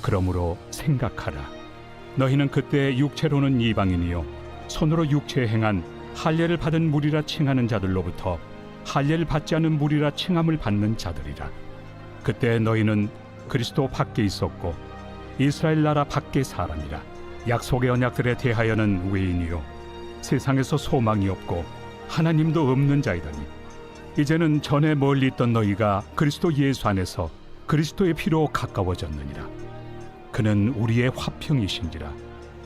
그러므로 생각하라. 너희는 그때 육체로는 이방인이요 손으로 육체에 행한 할례를 받은 무리라 칭하는 자들로부터 할례를 받지 않은 무리라 칭함을 받는 자들이라. 그때 너희는 그리스도 밖에 있었고 이스라엘 나라 밖의 사람이라. 약속의 언약들에 대하여는 외인이요 세상에서 소망이 없고 하나님도 없는 자이더니 이제는 전에 멀리 있던 너희가 그리스도 예수 안에서 그리스도의 피로 가까워졌느니라. 그는 우리의 화평이신지라.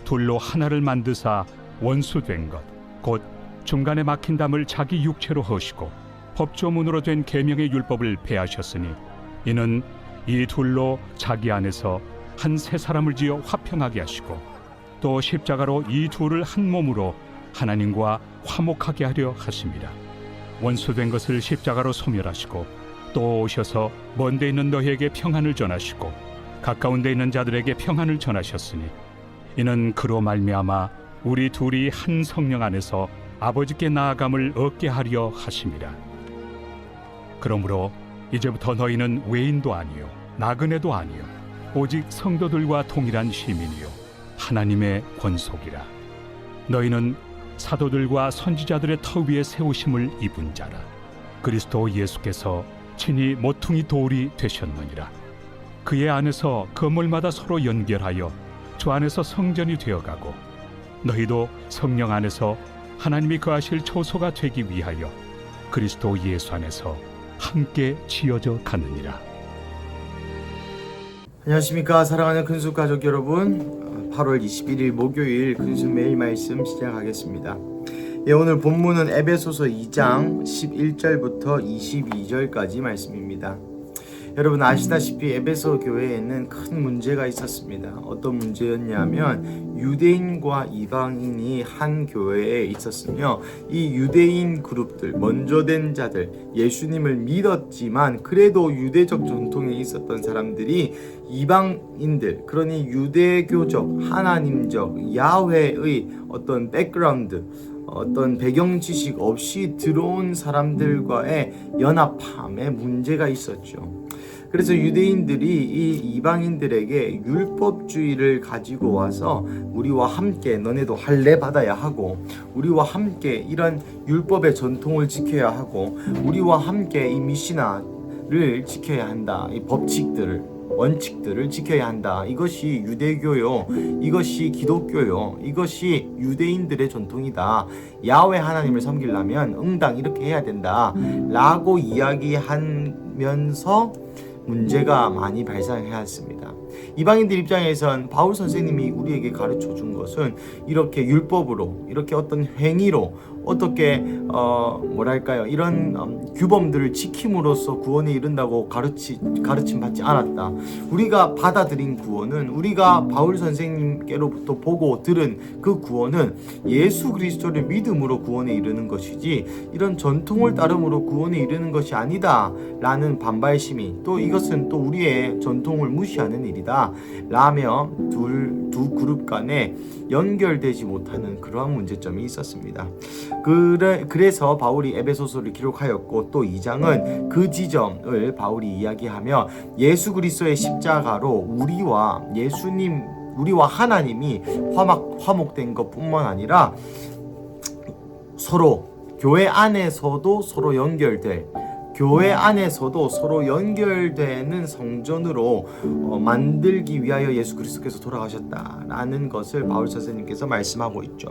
둘로 하나를 만드사 원수된 것 곧 중간에 막힌 담을 자기 육체로 허시고 법조문으로 된 계명의 율법을 폐하셨으니 이는 이 둘로 자기 안에서 한 새 사람을 지어 화평하게 하시고 또 십자가로 이 둘을 한 몸으로 하나님과 화목하게 하려 하심이라. 원수된 것을 십자가로 소멸하시고 또 오셔서 먼데 있는 너희에게 평안을 전하시고 가까운 데 있는 자들에게 평안을 전하셨으니 이는 그로 말미암아 우리 둘이 한 성령 안에서 아버지께 나아감을 얻게 하려 하심이라. 그러므로 이제부터 너희는 외인도 아니요 나그네도 아니요 오직 성도들과 동일한 시민이요 하나님의 권속이라. 너희는 사도들과 선지자들의 터 위에 세우심을 입은 자라. 그리스도 예수께서 친히 모퉁이 돌이 되셨느니라. 그의 안에서 건물마다 서로 연결하여 주 안에서 성전이 되어가고 너희도 성령 안에서 하나님이 거하실 초소가 되기 위하여 그리스도 예수 안에서 함께 지어져 가느니라. 안녕하십니까 사랑하는 근수 가족 여러분, 8월 21일 목요일 근수 매일 말씀 시작하겠습니다. 오늘 본문은 에베소서 2장 11절부터 22절까지 말씀입니다. 여러분 아시다시피 에베소 교회에는 큰 문제가 있었습니다. 어떤 문제였냐면 유대인과 이방인이 한 교회에 있었으며 이 유대인 그룹들, 먼저 된 자들, 예수님을 믿었지만 그래도 유대적 전통에 있었던 사람들이 이방인들, 그러니 유대교적, 하나님적, 야훼의 어떤 백그라운드, 어떤 배경 지식 없이 들어온 사람들과의 연합함에 문제가 있었죠. 그래서 유대인들이 이 이방인들에게 율법주의를 가지고 와서 우리와 함께 너네도 할례 받아야 하고 우리와 함께 이런 율법의 전통을 지켜야 하고 우리와 함께 이 미시나를 지켜야 한다. 이 법칙들을, 원칙들을 지켜야 한다. 이것이 유대교요, 이것이 기독교요, 이것이 유대인들의 전통이다. 야훼 하나님을 섬기려면 응당 이렇게 해야 된다 라고 이야기하면서 문제가 많이 발생해왔습니다. 이방인들 입장에선 바울 선생님이 우리에게 가르쳐 준 것은 이렇게 율법으로, 이렇게 어떤 행위로 어떻게 이런 규범들을 지킴으로써 구원에 이른다고 가르침 받지 않았다. 우리가 받아들인 구원은, 우리가 바울 선생님께로부터 보고 들은 그 구원은 예수 그리스도를 믿음으로 구원에 이르는 것이지 이런 전통을 따름으로 구원에 이르는 것이 아니다 라는 반발심이, 또 이것은 또 우리의 전통을 무시하는 일이다 라며 두 그룹 간에 연결되지 못하는 그러한 문제점이 있었습니다. 그래서 바울이 에베소서를 기록하였고 또 2장은 그 지점을 바울이 이야기하며 예수 그리스도의 십자가로 우리와 하나님이 화목된 것뿐만 아니라 서로 교회 안에서도 서로 연결될, 교회 안에서도 서로 연결되는 성전으로 만들기 위하여 예수 그리스도께서 돌아가셨다라는 것을 바울 선생님께서 말씀하고 있죠.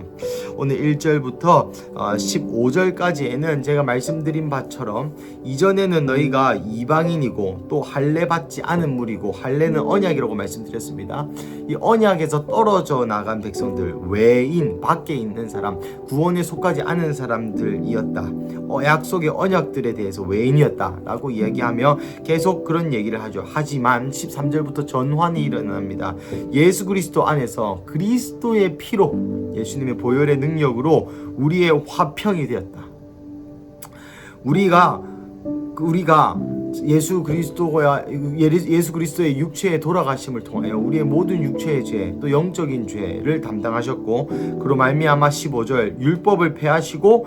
오늘 1절부터 15절까지에는 제가 말씀드린 바처럼 이전에는 너희가 이방인이고 또 할례 받지 않은 무리고, 할례는 언약이라고 말씀드렸습니다. 이 언약에서 떨어져 나간 백성들, 외인, 밖에 있는 사람, 구원에 속하지 않은 사람들이었다. 약속의 언약들에 대해서 외인이었다라고 이야기하며 계속 그런 얘기를 하죠. 하지만 13절부터 전환이 일어납니다. 예수 그리스도 안에서 그리스도의 피로, 예수님의 보혈의 능력으로 우리의 화평이 되었다. 우리가 예수 그리스도의 육체의 돌아가심을 통하여 우리의 모든 육체의 죄, 또 영적인 죄를 담당하셨고, 그로 말미암아 15절 율법을 폐하시고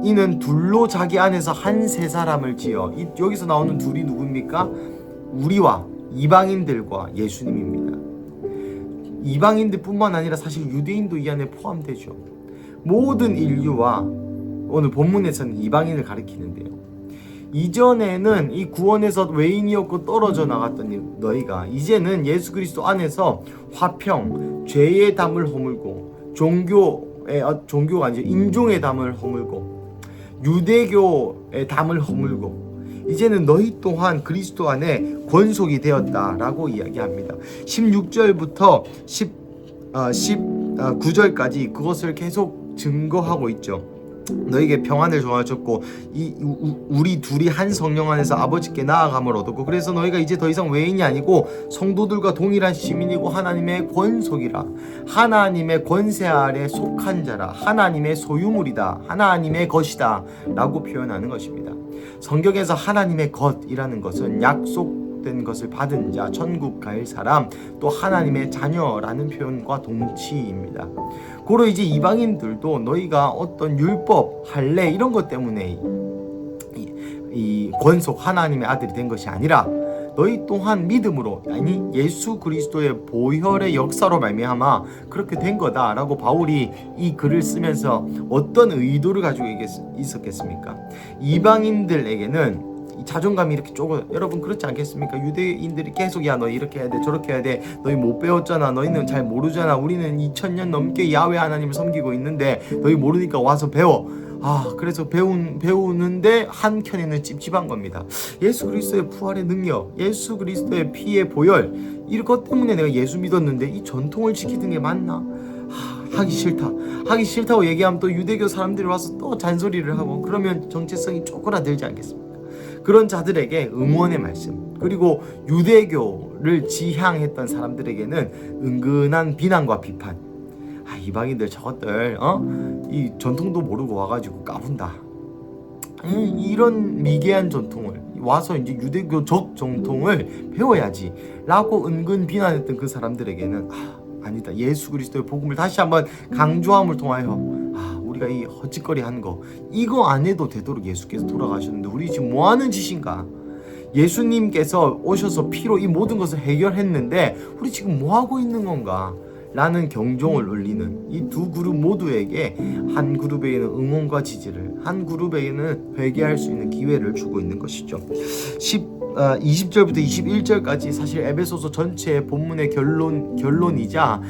이는 둘로 자기 안에서 한 세 사람을 지어, 여기서 나오는 둘이 누굽니까? 우리와 이방인들과 예수님입니다. 이방인들뿐만 아니라 사실 유대인도 이 안에 포함되죠. 모든 인류와 오늘 본문에서는 이방인을 가리키는데요. 이전에는 이 구원에서 외인이었고 떨어져 나갔던 너희가 이제는 예수 그리스도 안에서 화평, 죄의 담을 허물고 종교가 아니죠. 인종의 담을 허물고 유대교의 담을 허물고 이제는 너희 또한 그리스도 안에 권속이 되었다라고 이야기합니다. 16절부터 19절까지 그것을 계속 증거하고 있죠. 너에게 평안을 주셨고 우리 둘이 한 성령 안에서 아버지께 나아감을 얻었고 그래서 너희가 이제 더 이상 외인이 아니고 성도들과 동일한 시민이고 하나님의 권속이라 하나님의 권세 아래 속한 자라 하나님의 소유물이다 하나님의 것이다 라고 표현하는 것입니다. 성경에서 하나님의 것이라는 것은 약속된 것을 받은 자, 천국 갈 사람, 또 하나님의 자녀라는 표현과 동치입니다. 고로 이제 이방인들도 너희가 어떤 율법, 할례 이런 것 때문에 이 권속 하나님의 아들이 된 것이 아니라 너희 또한 믿음으로 아니 예수 그리스도의 보혈의 역사로 말미암아 그렇게 된 거다라고 바울이 이 글을 쓰면서 어떤 의도를 가지고 있었겠습니까? 이방인들에게는 자존감이 이렇게 여러분 그렇지 않겠습니까? 유대인들이 계속 야 너희 이렇게 해야 돼 저렇게 해야 돼 너희 못 배웠잖아 너희는 잘 모르잖아 우리는 2000년 넘게 야훼 하나님을 섬기고 있는데 너희 모르니까 와서 배워. 그래서 배우는데 한켠에는 찝찝한 겁니다. 예수 그리스도의 부활의 능력, 예수 그리스도의 피의 보혈 이것 때문에 내가 예수 믿었는데 이 전통을 지키는 게 맞나? 하기 싫다고 얘기하면 또 유대교 사람들이 와서 또 잔소리를 하고 그러면 정체성이 쪼그라들지 않겠습니까? 그런 자들에게 응원의 말씀 그리고 유대교를 지향했던 사람들에게는 은근한 비난과 비판. 이방인들 저것들 이 전통도 모르고 와가지고 까분다. 이런 미개한 전통을 와서 이제 유대교적 전통을 배워야지 라고 은근 비난했던 그 사람들에게는 아니다. 예수 그리스도의 복음을 다시 한번 강조함을 통하여 우리가 이 헛짓거리 하는 거 이거 안 해도 되도록 예수께서 돌아가셨는데 우리 지금 뭐 하는 짓인가? 예수님께서 오셔서 피로 이 모든 것을 해결했는데 우리 지금 뭐 하고 있는 건가? 라는 경종을 울리는 이 두 그룹 모두에게 한 그룹에게는 응원과 지지를 한 그룹에게는 회개할 수 있는 기회를 주고 있는 것이죠. 20절부터 21절까지 사실 에베소서 전체의 본문의 결론이자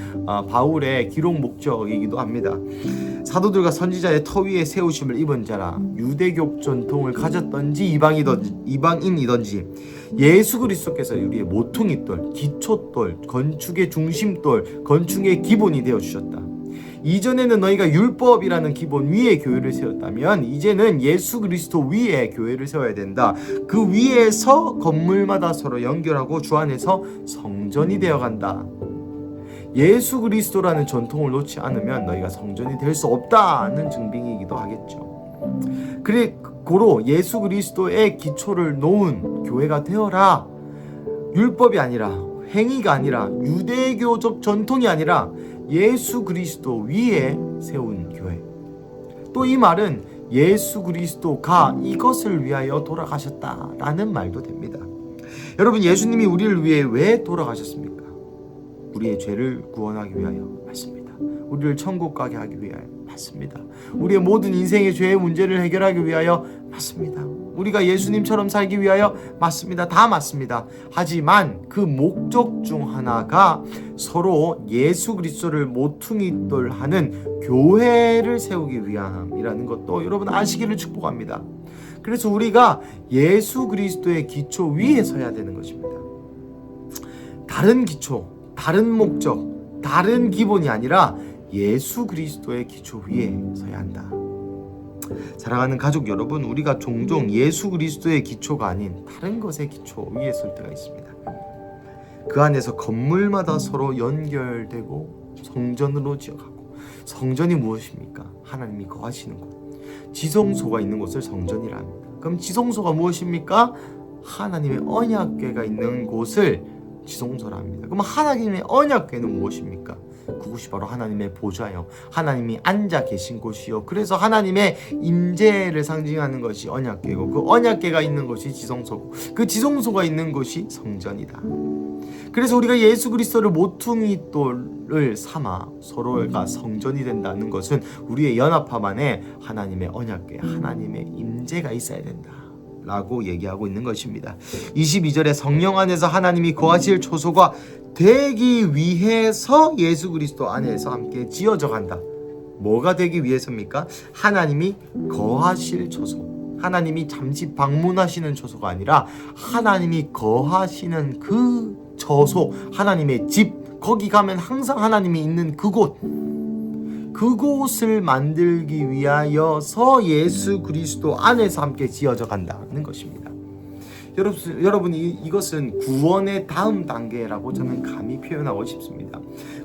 바울의 기록 목적이기도 합니다. 사도들과 선지자의 터 위에 세우심을 입은 자라 유대교 전통을 가졌던지 이방인이던지 예수 그리스도께서 우리의 모퉁이돌, 기초돌, 건축의 중심돌, 건축의 기본이 되어주셨다. 이전에는 너희가 율법이라는 기본 위에 교회를 세웠다면 이제는 예수 그리스도 위에 교회를 세워야 된다. 그 위에서 건물마다 서로 연결하고 주 안에서 성전이 되어간다. 예수 그리스도라는 전통을 놓지 않으면 너희가 성전이 될 수 없다는 증빙이기도 하겠죠. 그래 고로 예수 그리스도의 기초를 놓은 교회가 되어라. 율법이 아니라 행위가 아니라 유대교적 전통이 아니라 예수 그리스도 위에 세운 교회. 또 이 말은 예수 그리스도가 이것을 위하여 돌아가셨다라는 말도 됩니다. 여러분 예수님이 우리를 위해 왜 돌아가셨습니까? 우리의 죄를 구원하기 위하여 맞습니다. 우리를 천국 가게 하기 위하여 맞습니다. 우리의 모든 인생의 죄의 문제를 해결하기 위하여 맞습니다. 우리가 예수님처럼 살기 위하여 맞습니다. 다 맞습니다. 하지만 그 목적 중 하나가 서로 예수 그리스도를 모퉁이돌 하는 교회를 세우기 위함이라는 것도 여러분 아시기를 축복합니다. 그래서 우리가 예수 그리스도의 기초 위에 서야 되는 것입니다. 다른 기초, 다른 목적, 다른 기본이 아니라 예수 그리스도의 기초 위에 서야 한다. 사랑하는 가족 여러분, 우리가 종종 예수 그리스도의 기초가 아닌 다른 것의 기초 위에 설 때가 있습니다. 그 안에서 건물마다 서로 연결되고 성전으로 지어가고, 성전이 무엇입니까? 하나님이 거하시는 곳, 지성소가 있는 곳을 성전이라 합니다. 그럼 지성소가 무엇입니까? 하나님의 언약궤가 있는 곳을 지성소라 합니다. 그럼 하나님의 언약궤는 무엇입니까? 그곳이 바로 하나님의 보좌요, 하나님이 앉아 계신 곳이요, 그래서 하나님의 임재를 상징하는 것이 언약궤고, 그 언약궤가 있는 곳이 지성소고, 그 지성소가 있는 곳이 성전이다. 그래서 우리가 예수 그리스도를 모퉁이돌을 삼아 서로가 성전이 된다는 것은 우리의 연합함 안에 하나님의 언약궤, 하나님의 임재가 있어야 된다 라고 얘기하고 있는 것입니다. 22절에 성령 안에서 하나님이 거하실 초소가 되기 위해서 예수 그리스도 안에서 함께 지어져 간다. 뭐가 되기 위해서입니까? 하나님이 거하실 초소, 하나님이 잠시 방문하시는 초소가 아니라 하나님이 거하시는 그 저소, 하나님의 집, 거기 가면 항상 하나님이 있는 그곳을 만들기 위하여서 예수 그리스도 안에서 함께 지어져 간다는 것입니다. 여러분, 이것은 구원의 다음 단계라고 저는 감히 표현하고 싶습니다.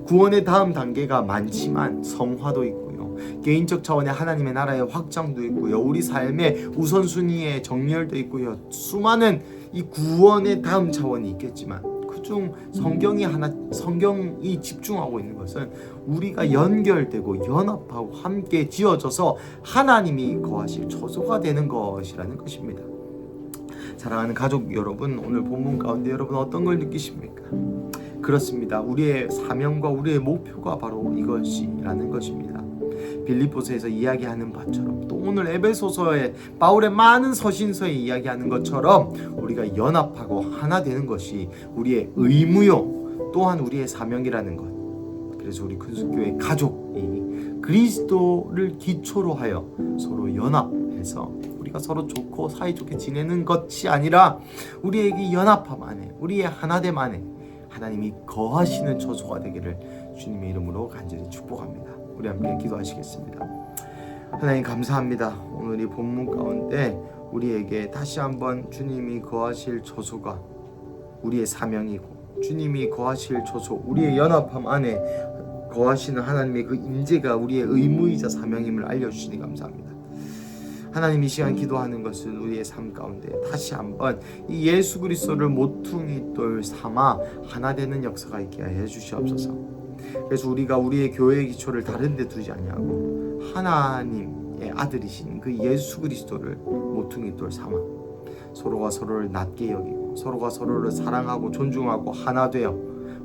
구원의 다음 단계가 많지만 성화도 있고요, 개인적 차원의 하나님의 나라의 확장도 있고요, 우리 삶의 우선순위의 정렬도 있고요, 수많은 이 구원의 다음 차원이 있겠지만, 그중 성경이 집중하고 있는 것은 우리가 연결되고 연합하고 함께 지어져서 하나님이 거하실 초소가 되는 것이라는 것입니다. 사랑하는 가족 여러분, 오늘 본문 가운데 여러분 어떤 걸 느끼십니까? 그렇습니다. 우리의 사명과 우리의 목표가 바로 이것이라는 것입니다. 빌립보서에서 이야기하는 바처럼, 또 오늘 에베소서에 바울의 많은 서신서에 이야기하는 것처럼 우리가 연합하고 하나 되는 것이 우리의 의무요, 또한 우리의 사명이라는 것. 그래서 우리 큰숙교회 가족이 그리스도를 기초로 하여 서로 연합해서 우리가 서로 좋고 사이좋게 지내는 것이 아니라 우리에게 연합함 안에, 우리의 하나됨 안에 하나님이 거하시는 처소가 되기를 주님의 이름으로 간절히 축복합니다. 우리 함께 기도하시겠습니다. 하나님 감사합니다. 오늘 이 본문 가운데 우리에게 다시 한번 주님이 거하실 처소가 우리의 사명이고, 주님이 거하실 처소, 우리의 연합함 안에 거하시는 하나님의 그 임재가 우리의 의무이자 사명임을 알려주시니 감사합니다. 하나님, 이 시간 기도하는 것은 우리의 삶 가운데 다시 한번 이 예수 그리스도를 모퉁이돌 삼아 하나 되는 역사가 있게 해 주시옵소서. 그래서 우리가 우리의 교회의 기초를 다른 데 두지 아니하고 하나님의 아들이신 그 예수 그리스도를 모퉁이돌 삼아 서로가 서로를 낮게 여기고 서로가 서로를 사랑하고 존중하고 하나 되어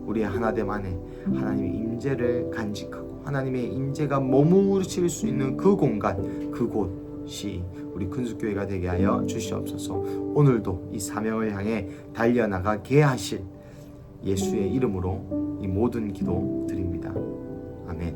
우리의 하나됨 안에 하나님의 임재를 간직하고 하나님의 임재가 머무르실 수 있는 그 공간, 그곳이 우리 큰숙교회가 되게 하여 주시옵소서. 오늘도 이 사명을 향해 달려나가게 하실 예수의 이름으로 이 모든 기도 드립니다. 아멘.